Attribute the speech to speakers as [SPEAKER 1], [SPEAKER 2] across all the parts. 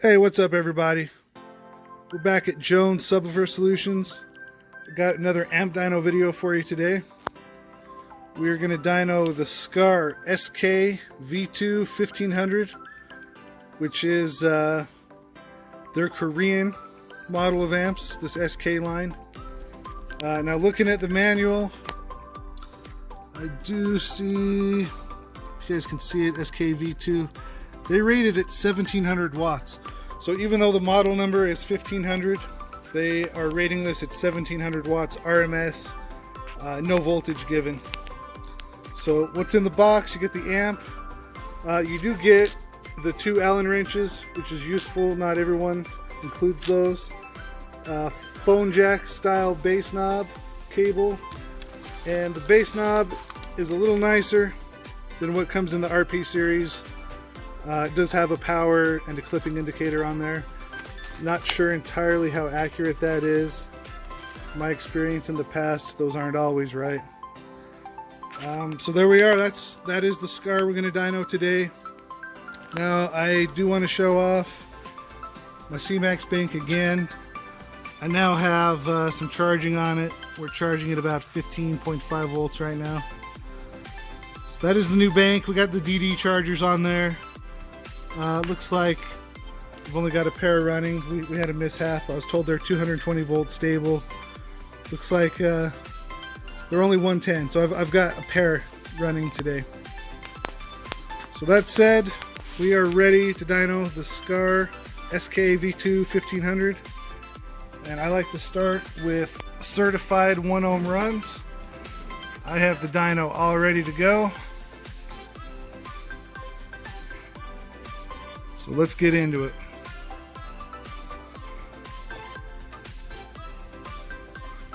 [SPEAKER 1] Hey, what's up everybody? We're back at Jones Subwoofer Solutions. I got another amp dyno video for you today. We're going to dyno the Skar SKv2-1500, which is their Korean model of amps, this SK line. Now looking at the manual, I do see, if you guys can see it, SKv2. They rated it 1700 watts. So even though the model number is 1500, they are rating this at 1700 watts RMS, no voltage given. So what's in the box? You get the amp. You do get the 2 Allen wrenches, which is useful. Not everyone includes those. Phone jack style bass knob cable. And the bass knob is a little nicer than what comes in the RP series. It does have a power and a clipping indicator on there. Not sure entirely how accurate that is. My experience in the past, those aren't always right. So there we are. That is the Skar we're going to dyno today. Now I do want to show off my CMAX bank again. I now have some charging on it. We're charging at about 15.5 volts right now. So that is the new bank. We got the DD chargers on there. Looks like we've only got a pair running. We had a mishap. I was told they're 220 volt stable. Looks like they're only 110, so I've got a pair running today. So that said, we are ready to dyno the Skar SKv2-1500, and I like to start with certified 1 ohm runs. I have the dyno all ready to go. So let's get into it.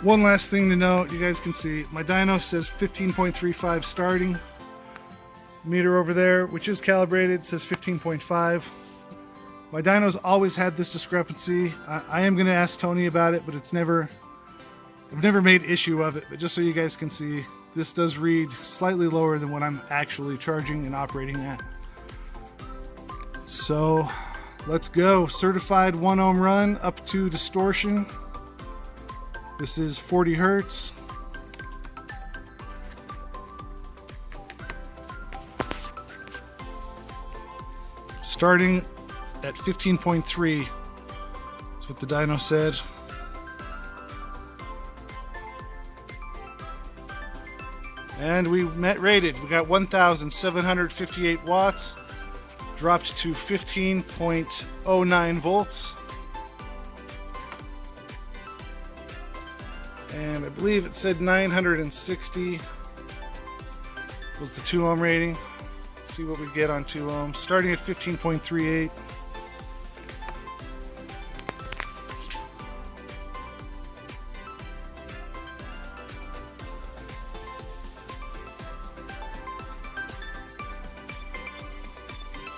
[SPEAKER 1] One last thing to note, you guys can see my dyno says 15.35 starting. Meter over there, which is calibrated, says 15.5. My dyno's always had this discrepancy. I am going to ask Tony about it, but I've never made issue of it. But just so you guys can see, this does read slightly lower than what I'm actually charging and operating at. So let's go. Certified 1 ohm run up to distortion. This is 40 hertz. Starting at 15.3. That's what the dyno said. And we met rated. We got 1,758 watts. Dropped to 15.09 volts. And I believe it said 960 was the 2 ohm rating. Let's see what we get on 2 ohms. Starting at 15.38.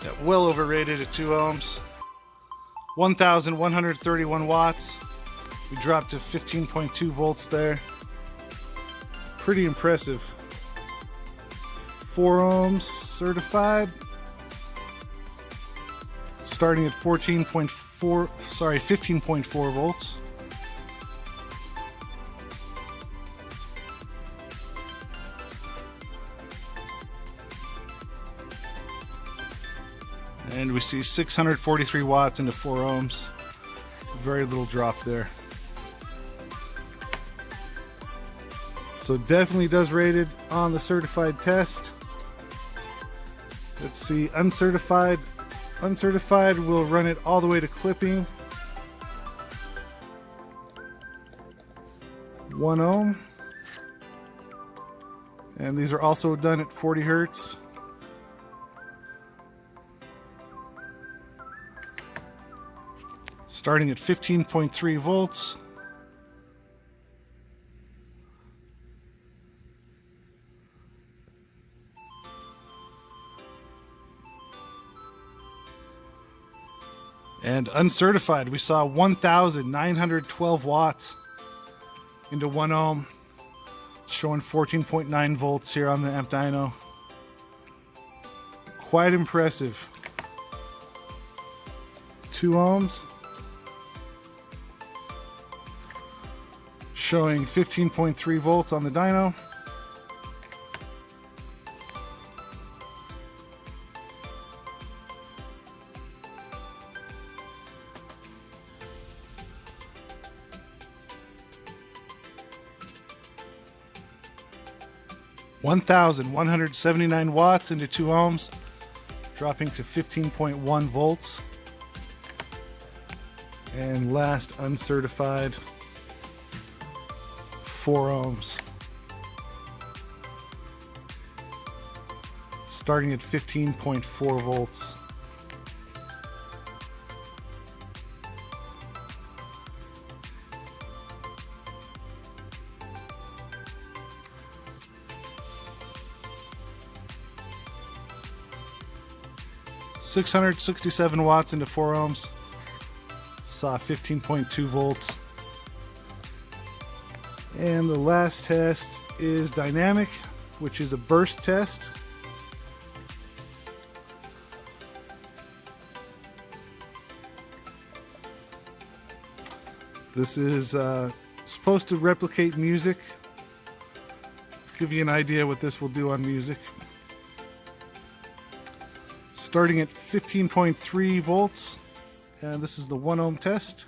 [SPEAKER 1] Got well overrated at 2 ohms. 1,131 watts. We dropped to 15.2 volts there. Pretty impressive. 4 ohms certified. Starting at 15.4 volts. And we see 643 watts into 4 ohms. Very little drop there. So definitely does rated on the certified test. Let's see, uncertified. Uncertified will run it all the way to clipping. 1 ohm. And these are also done at 40 hertz. Starting at 15.3 volts. And uncertified, we saw 1,912 watts into 1 ohm, showing 14.9 volts here on the amp dyno. Quite impressive. 2 ohms, showing 15.3 volts on the dyno. (1,179 watts into 2 ohms, dropping to 15.1 volts. And last uncertified, 4 ohms, starting at 15.4 volts. (667 watts into 4 ohms, saw 15.2 volts. And the last test is dynamic, which is a burst test. This is supposed to replicate music. Give you an idea what this will do on music. Starting at 15.3 volts, and this is the 1 ohm test.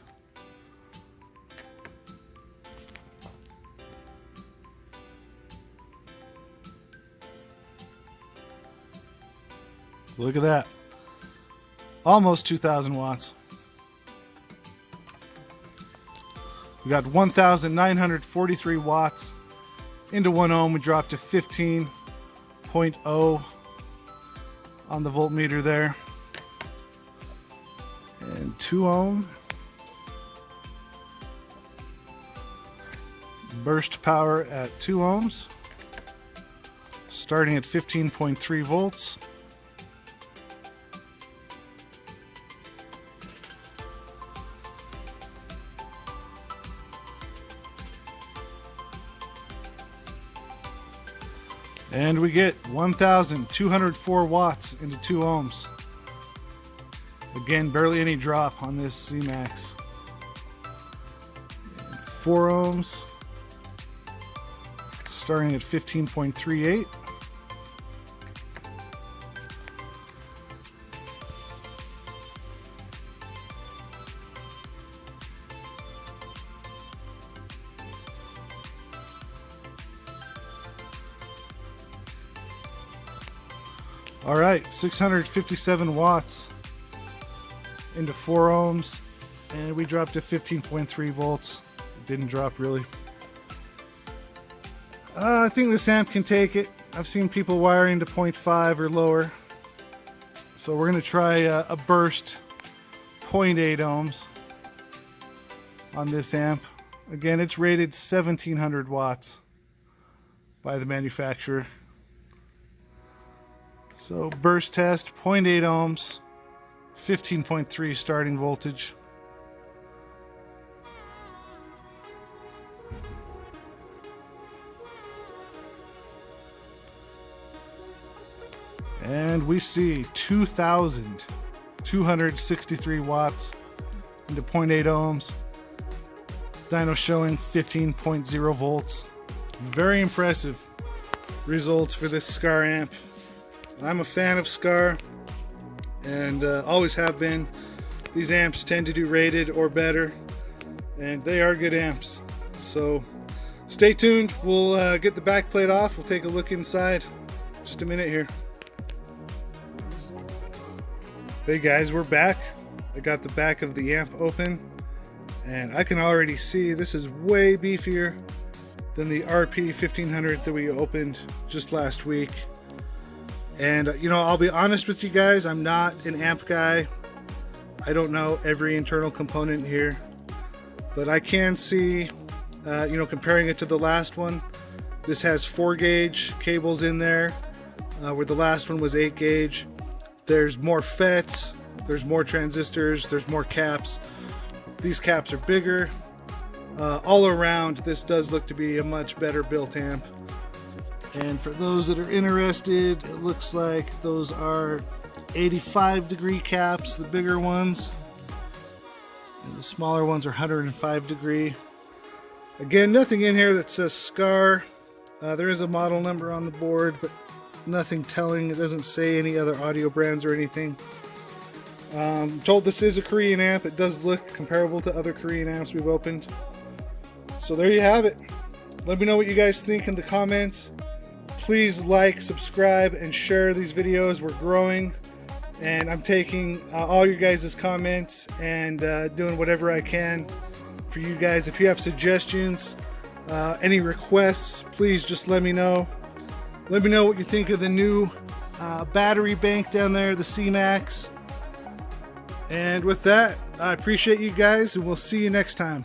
[SPEAKER 1] Look at that. Almost 2,000 watts. We got 1,943 watts into 1 ohm. We dropped to 15.0 on the voltmeter there. And 2 ohm. Burst power at 2 ohms. Starting at 15.3 volts. And we get 1,204 watts into 2 ohms. Again, barely any drop on this CMAX. And 4 ohms, starting at 15.38. All right, 657 watts into 4 ohms, and we dropped to 15.3 volts. It didn't drop really. I think this amp can take it. I've seen people wiring to 0.5 or lower. So we're going to try a burst 0.8 ohms on this amp. Again, it's rated 1,700 watts by the manufacturer. So burst test, 0.8 ohms, 15.3 starting voltage. And we see 2,263 watts into 0.8 ohms. Dyno showing 15.0 volts. Very impressive results for this Skar amp. I'm a fan of Skar, and always have been. These amps tend to do rated or better, and they are good amps. So stay tuned. We'll get the back plate off. We'll take a look inside. Just a minute here. Hey guys, we're back. I got the back of the amp open, and I can already see this is way beefier than the RP-1500 that we opened just last week. And you know, I'll be honest with you guys, I'm not an amp guy. I don't know every internal component here, but I can see, you know, comparing it to the last one, this has 4 gauge cables in there, where the last one was 8 gauge. There's more FETs, there's more transistors, there's more caps. These caps are bigger. All around, this does look to be a much better built amp. And for those that are interested, it looks like those are 85-degree caps, the bigger ones. And the smaller ones are 105 degree. Again, nothing in here that says Skar. There is a model number on the board, but nothing telling. It doesn't say any other audio brands or anything. I'm told this is a Korean amp. It does look comparable to other Korean amps we've opened. So there you have it. Let me know what you guys think in the comments. Please like, subscribe, and share these videos. We're growing, and I'm taking all your guys' comments and doing whatever I can for you guys. If you have suggestions, any requests, please just let me know. Let me know what you think of the new battery bank down there, the CMAX. And with that, I appreciate you guys, and we'll see you next time.